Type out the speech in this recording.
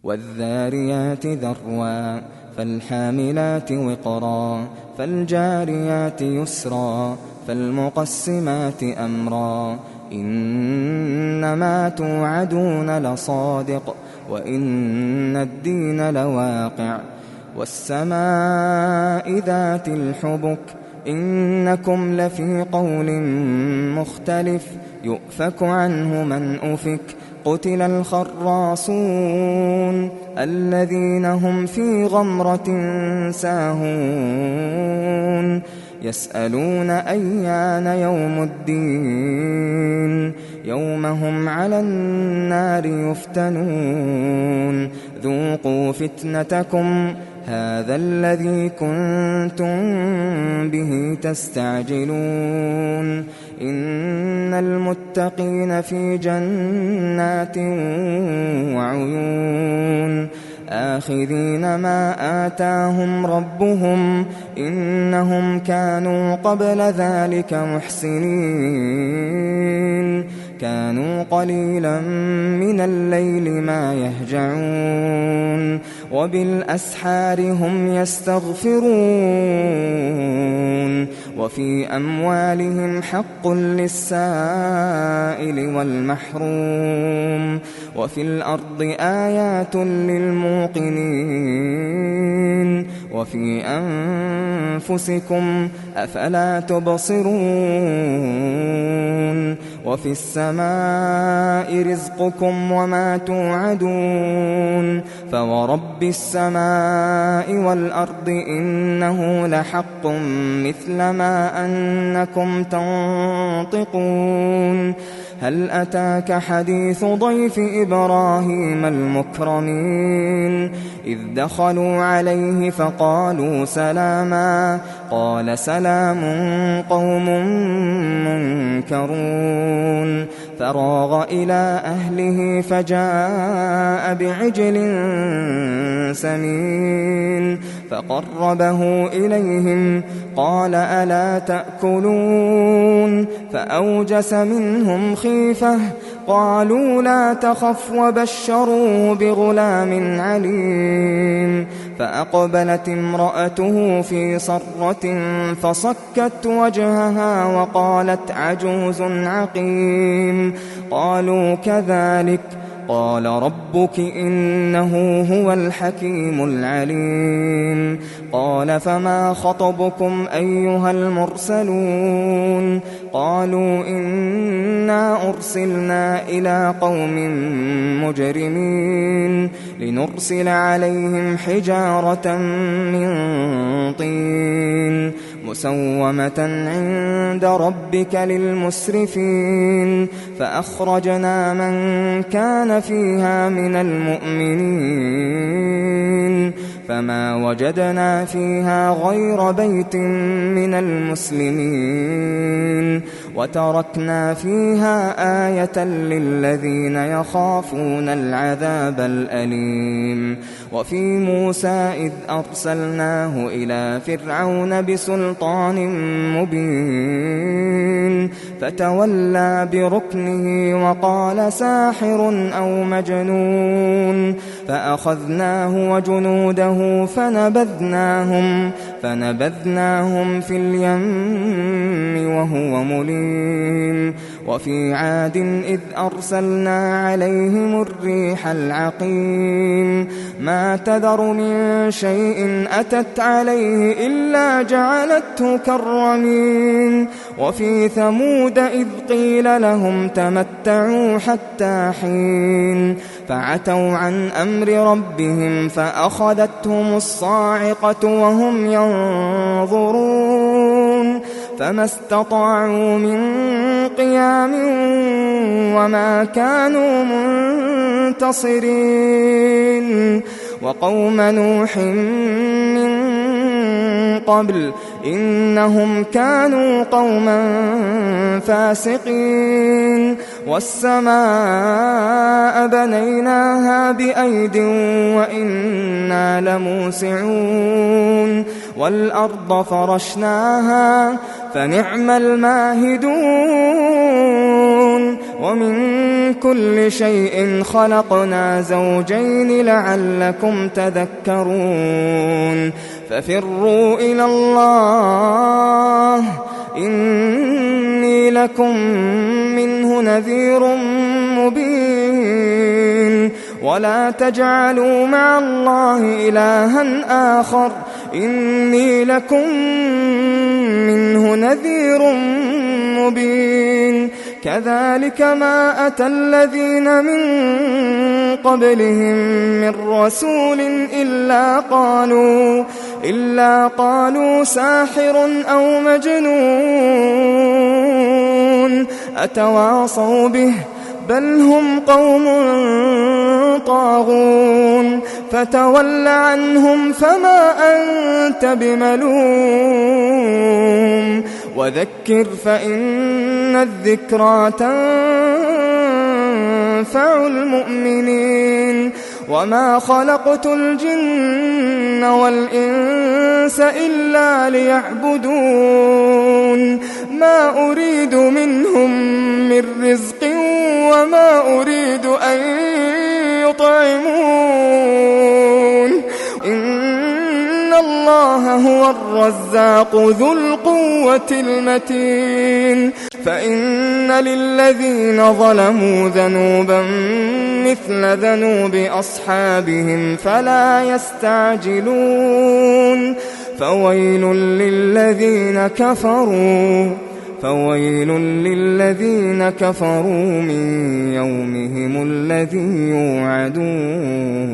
والذاريات ذروا فالحاملات وقرا فالجاريات يسرا فالمقسمات أمرا إنما توعدون لصادق وإن الدين لواقع والسماء ذات الحبك إنكم لفي قول مختلف يؤفك عنه من أفك قتل الخراصون الذين هم في غمرة ساهون يسألون أيان يوم الدين يوم هم على النار يفتنون ذوقوا فتنتكم هذا الذي كنتم به تستعجلون إن المتقين في جنات وعيون آخذين ما آتاهم ربهم إنهم كانوا قبل ذلك محسنين كانوا قليلا من الليل ما يهجعون وبالأسحار هم يستغفرون وفي أموالهم حق للسائل والمحروم وفي الأرض آيات للموقنين وفي أنفسكم أفلا تبصرون وفي السماء رزقكم وما توعدون فورب السماء والأرض إنه لحق مثل ما أنكم تنطقون هل أتاك حديث ضيف إبراهيم المكرمين إذ دخلوا عليه فقالوا سلاما قال سلام قوم منكرون فراغ إلى أهله فجاء بعجل سمين فقربه إليهم قال ألا تأكلون فأوجس منهم خيفة قالوا لا تخف وبشروه بغلام عليم فأقبلت امرأته في صرة فصكت وجهها وقالت عجوز عقيم قالوا كذلك قال ربك إنه هو الحكيم العليم قال فما خطبكم أيها المرسلون قالوا إنا أرسلنا إلى قوم مجرمين لنرسل عليهم حجارة من طين مسومة عند ربك للمسرفين فأخرجنا من كان فيها من المؤمنين فما وجدنا فيها غير بيت من المسلمين وتركنا فيها آية للذين يخافون العذاب الأليم وفي موسى إذ أرسلناه إلى فرعون بسلطان مبين فتولى بركنه وقال ساحر أو مجنون فأخذناه وجنوده فنبذناهم في اليم وهو مليم وفي عاد إذ أرسلنا عليهم الريح العقيم ما تذر من شيء أتت عليه إلا جعلته كالرميم وفي ثمود إذ قيل لهم تمتعوا حتى حين فعتوا عن أمر ربهم فأخذتهم الصاعقة وهم ينظرون فما استطاعوا من قيام وما كانوا منتصرين وقوم نوح من قبل إنهم كانوا قوما فاسقين والسماء بنيناها بأيد وإنا لموسعون والأرض فرشناها فنعم الماهدون ومن كل شيء خلقنا زوجين لعلكم تذكرون ففروا إلى الله إني لكم منه نذير مبين ولا تجعلوا مع الله إلها آخر إني لكم منه نذير مبين كذلك ما أتى الذين من قبلهم من رسول إلا قالوا ساحر أو مجنون أتواصوا به بل هم قوم طاغون فتول عنهم فما أنت بملوم وذكر فإن الذكرى تنفع المؤمنين وما خلقت الجن والإنس إلا ليعبدون ما أريد منهم من رزق وما أريد أن يطعمون إن الله هو الرزاق ذو القوة المتين فإن للذين ظلموا ذنوبا مثل ذنوب أصحابهم فلا يستعجلون فويل للذين كفروا من يومهم الذي يوعدون